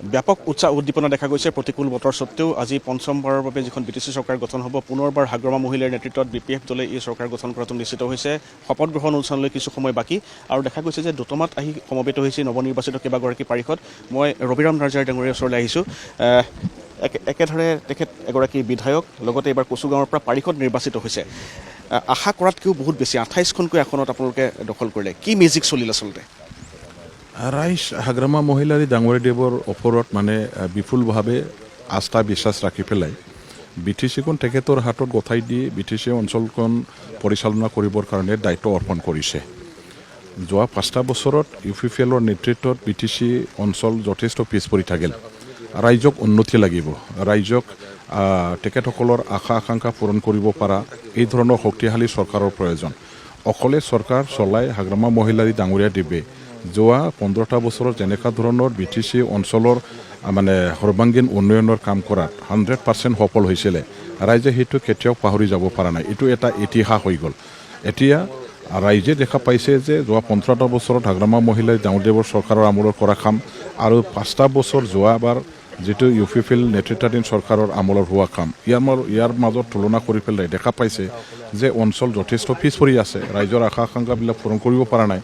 ব্যাপক উৎসাহ উদ্দীপনা দেখা গৈছে প্ৰতিকূল বতৰ সত্ত্বেও আজি পঞ্চমবাৰৰ বাবে যিখন বিটিচি চৰকাৰ গঠন হ'ব পুনৰবাৰ হাগ্ৰমা মহিলাৰ নেতৃত্বত বিপিএফ দলে এই চৰকাৰ গঠন কৰাটো নিশ্চিত হৈছে শপত গ্ৰহণ অনুষ্ঠানলৈ কিছু সময় বাকী আৰু দেখা গৈছে যে দুটমাত আহি সমবেত হৈছে নৱনিৰ্বাচিত কেইবাগৰাকী পাৰিষদ মই ৰবিৰাম নাৰ্জাৰ ডাঙৰীয়াৰ ওচৰলৈ আহিছোঁ একেধৰণে তেখেত এগৰাকী বিধায়ক লগতে এইবাৰ কচুগাঁৱৰ পৰা পাৰিষদ নিৰ্বাচিত হৈছে আশা কৰাতকৈও বহুত বেছি 28খনকৈ আসনত আপোনালোকে দখল কৰিলে কি মেজিক চলিল আচলতে ৰাইজ হাগ্ৰামা মহিলাৰী ডাঙৰীদেৱৰ ওপৰত মানে বিপুলভাৱে আস্থা বিশ্বাস ৰাখি পেলাই বিটিচিখন তেখেতৰ হাতত গঠাই দি বিটিচি অঞ্চলখন পৰিচালনা কৰিবৰ কাৰণে দায়িত্ব অৰ্পণ কৰিছে যোৱা 5টা বছৰত ইউপিপিএলৰ নেতৃত্বত বিটিচি অঞ্চল যথেষ্ট পিছ পৰি থাকিল ৰাইজক উন্নতি লাগিব ৰাইজক তেখেতসকলৰ আশা আকাংক্ষা পূৰণ কৰিব পৰা এই ধৰণৰ শক্তিশালী চৰকাৰৰ প্ৰয়োজন অকলে চৰকাৰ চলাই হাগ্ৰামা মহিলাৰী ডাঙৰীয়া দেৱে যোৱা 15টা বছৰত যেনেকুৱা ধৰণৰ বিটিচি অঞ্চলৰ মানে সৰ্বাংগীন উন্নয়নৰ কাম কৰাত 100% সফল হৈছিলে ৰাইজে সেইটো কেতিয়াও পাহৰি যাব পৰা নাই এইটো এটা ইতিহাস হৈ গ'ল এতিয়া ৰাইজে দেখা পাইছে যে যোৱা 15টা বছৰত হাগ্ৰামা মহিলাই ডাঙৰীদেৱৰ চৰকাৰৰ আমলৰ কৰা কাম আৰু 5টা বছৰ যোৱাবাৰ যেটো ইউপিপিএল নেতৃত্বাধীন চৰকাৰৰ আমলৰ হোৱা কাম ইয়াৰ মাজত তুলনা কৰি পেলাই দেখা পাইছে যে অঞ্চল যথেষ্ট পিছ পৰি আছে ৰাইজৰ আশা আকাংক্ষাবিলাক পূৰণ কৰিব পৰা নাই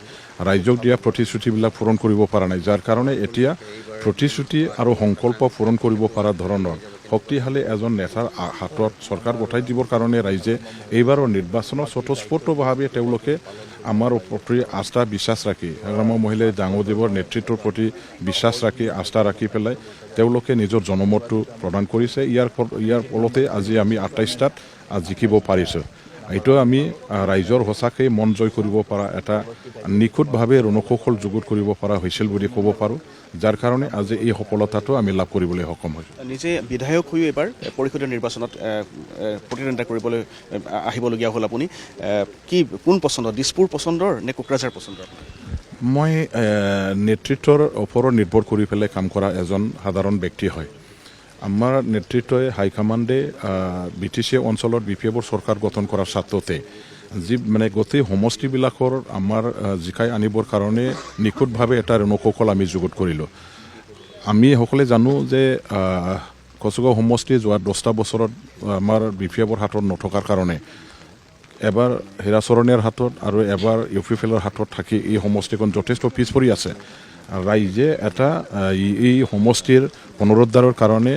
ৰাইজক দিয়া প্ৰতিশ্ৰুতিবিলাক পূৰণ কৰিব পৰা নাই যাৰ কাৰণে এতিয়া প্ৰতিশ্ৰুতি আৰু সংকল্প পূৰণ কৰিব পৰা ধৰণৰ শক্তিশালী এজন নেতাৰ হাতত চৰকাৰ গঠাই দিবৰ কাৰণে ৰাইজে এইবাৰৰ নিৰ্বাচনত স্বতঃস্ফূৰ্তভাৱে তেওঁলোকে আমাৰ প্ৰতি আস্থা বিশ্বাস ৰাখি হাগ্ৰামা মহিলাই ডাঙৰীদেৱৰ নেতৃত্বৰ প্ৰতি বিশ্বাস ৰাখি আস্থা ৰাখি পেলাই তেওঁলোকে নিজৰ জনমতটো প্ৰদান কৰিছে ইয়াৰ ফলতে আজি আমি 28টাত জিকিব পাৰিছোঁ এইটো আমি ৰাইজৰ সঁচাকৈ মন জয় কৰিব পৰা এটা নিখুঁতভাৱে ৰণকৌশল যুগুত কৰিব পৰা হৈছিল বুলি ক'ব পাৰোঁ যাৰ কাৰণে আজি এই সফলতাটো আমি লাভ কৰিবলৈ সক্ষম হৈছোঁ নিজে বিধায়ক হৈও এবাৰ পৰিষদীয় নিৰ্বাচনত প্ৰতিদ্বন্দ্বিতা কৰিবলৈ আহিবলগীয়া হ'ল আপুনি কি কোন পচন্দ দিছপুৰ পচন্দৰ নে কোকৰাঝাৰ পচন্দৰ মই নেতৃত্বৰ ওপৰত নিৰ্ভৰ কৰি পেলাই কাম কৰা এজন সাধাৰণ ব্যক্তি হয় আমাৰ নেতৃত্বই হাইকমাণ্ডে বিটিচি অঞ্চলত বিপিএফৰ চৰকাৰ গঠন কৰাৰ স্বাৰ্থতে যি মানে গোটেই সমষ্টিবিলাকৰ আমাৰ জিকাই আনিবৰ কাৰণে নিখুঁতভাৱে এটা ৰণকৌশল আমি যুগুত কৰিলোঁ আমি সকলোৱে জানো যে কচুগাঁও সমষ্টি যোৱা 10টা বছৰত আমাৰ বিপিএফৰ হাতত নথকাৰ কাৰণে এবাৰ হীৰাচৰণীয়াৰ হাতত আৰু এবাৰ ইউপিপিএলৰ হাতত থাকি এই সমষ্টিখন যথেষ্ট পিছ পৰি আছে ৰাইজে এটা এই সমষ্টিৰ পুনৰুদ্ধাৰৰ কাৰণে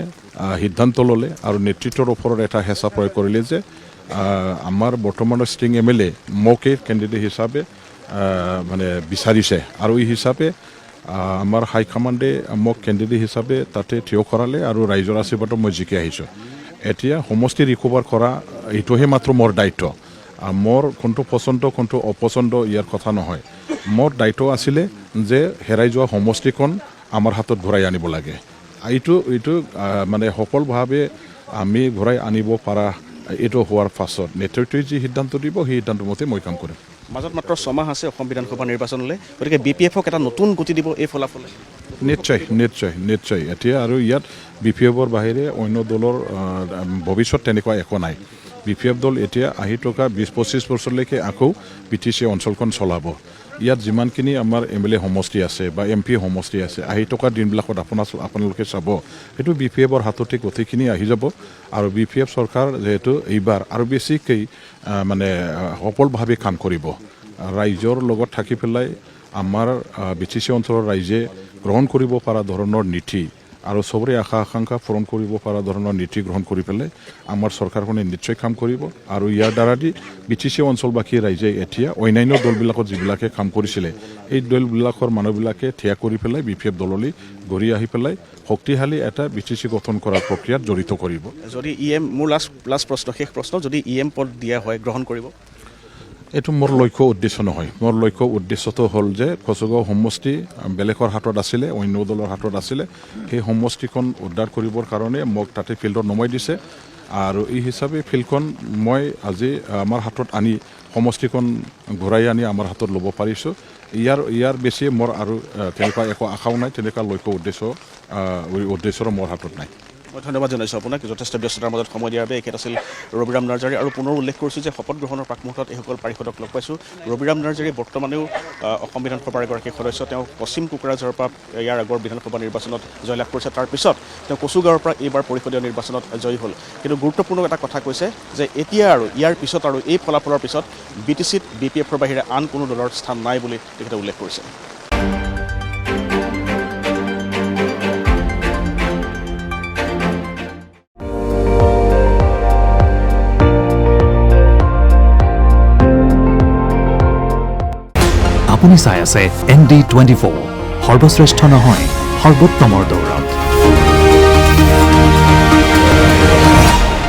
সিদ্ধান্ত ল'লে আৰু নেতৃত্বৰ ওপৰত এটা হেঁচা প্ৰয়োগ কৰিলে যে আমাৰ বৰ্তমানৰ ষ্টিং MLA মকে কেণ্ডিডেট হিচাপে মানে বিচাৰিছে আৰু এই হিচাপে আমাৰ হাইকমাণ্ডে মোক কেণ্ডিডেট হিচাপে তাতে থিয় কৰালে আৰু ৰাইজৰ আশীৰ্বাদত মই জিকি আহিছোঁ এতিয়া সমষ্টি ৰিকভাৰ কৰা এইটোহে মাত্ৰ মোৰ দায়িত্ব মোৰ কোনটো পচন্দ কোনটো অপচন্দ ইয়াৰ কথা নহয় মোৰ দায়িত্ব আছিলে যে হেৰাই যোৱা সমষ্টিখন আমাৰ হাতত ঘূৰাই আনিব লাগে এইটো মানে সফলভাৱে আমি ঘূৰাই আনিব পৰা এইটো হোৱাৰ পাছত নেতৃত্বই যি সিদ্ধান্ত দিব সেই সিদ্ধান্ত মতে মই কাম কৰিম মাজত মাত্ৰ 6 মাহ আছে অসম বিধানসভা নিৰ্বাচনলৈ গতিকে বিপিএফক এটা নতুন গতি দিব এই ফলাফলে নিশ্চয় এতিয়া আৰু ইয়াত বিপিএফৰ বাহিৰে অন্য দলৰ ভৱিষ্যত তেনেকুৱা একো নাই বিপিএফ দল এতিয়া আহি থকা 20-25 বছৰলৈকে আকৌ বিটিচি অঞ্চলখন চলাব ইয়াত যিমানখিনি আমাৰ MLA সমষ্টি আছে বা MP সমষ্টি আছে আহি থকা দিনবিলাকত আপোনালোকে চাব সেইটো বিপিএফৰ হাততে গোটেইখিনি আহি যাব আৰু বিপিএফ চৰকাৰ যেহেতু এইবাৰ আৰু বেছিকৈ মানে সফলভাৱে কাম কৰিব ৰাইজৰ লগত থাকি পেলাই আমাৰ বিটিচি অঞ্চলৰ ৰাইজে গ্ৰহণ কৰিব পৰা ধৰণৰ নীতি আৰু চবৰে আশা আকাংক্ষা পূৰণ কৰিব পৰা ধৰণৰ নীতি গ্ৰহণ কৰি পেলাই আমাৰ চৰকাৰখনে নিশ্চয় কাম কৰিব আৰু ইয়াৰ দ্বাৰা দি বিটিচি অঞ্চলবাসী ৰাইজে এতিয়া অন্যান্য দলবিলাকত যিবিলাকে কাম কৰিছিলে এই দলবিলাকৰ মানুহবিলাকে থিয়া কৰি পেলাই বিপিএফ দললৈ ঘূৰি আহি পেলাই শক্তিশালী এটা বিটিচি গঠন কৰাৰ প্ৰক্ৰিয়াত জড়িত কৰিব যদি মোৰ লাষ্ট প্ৰশ্ন শেষ প্ৰশ্ন যদি পদ দিয়া হয় গ্ৰহণ কৰিব এইটো মোৰ লক্ষ্য উদ্দেশ্য নহয় মোৰ লক্ষ্য উদ্দেশ্যটো হ'ল যে কচুগাঁও সমষ্টি বেলেগৰ হাতত আছিলে অন্য দলৰ হাতত আছিলে সেই সমষ্টিখন উদ্ধাৰ কৰিবৰ কাৰণে মোক তাতে ফিল্ডত নমাই দিছে আৰু এই হিচাপে ফিল্ডখন মই আজি আমাৰ হাতত আনি সমষ্টিখন ঘূৰাই আনি আমাৰ হাতত ল'ব পাৰিছোঁ ইয়াৰ বেছি মোৰ আৰু তেনেকুৱা একো আশাও নাই তেনেকুৱা লক্ষ্য উদ্দেশ্যৰ মোৰ হাতত নাই মই ধন্যবাদ জনাইছোঁ আপোনাক যথেষ্ট ব্যস্ততাৰ মাজত সময় দিয়াৰ বাবে। এখেত আছিল ৰবিৰাম নাৰ্জাৰী। আৰু পুনৰ উল্লেখ কৰিছোঁ যে শপত গ্ৰহণৰ প্ৰাকমুহূৰ্তত এইসকল পাৰিষদক লগ পাইছোঁ। ৰবিৰাম নাৰ্জাৰী বৰ্তমানেও অসম বিধানসভাৰ এগৰাকী সদস্য। তেওঁ পশ্চিম কোকৰাঝাৰৰ পৰা ইয়াৰ আগৰ বিধানসভা নিৰ্বাচনত জয়লাভ কৰিছে। তাৰ পিছত তেওঁ কচুগাঁৱৰ পৰা এইবাৰ পৰিষদীয় নিৰ্বাচনত জয়ী হ'ল। কিন্তু গুৰুত্বপূৰ্ণ এটা কথা কৈছে যে এতিয়া আৰু ইয়াৰ পিছত আৰু এই ফলাফলৰ পিছত BTCত BPFৰ বাহিৰে আন কোনো দলৰ স্থান নাই বুলি তেখেতে উল্লেখ কৰিছে। আপুনি চাই আছে ND24 সৰ্বশ্ৰেষ্ঠ নহয় সৰ্বোত্তমৰ দৌৰত।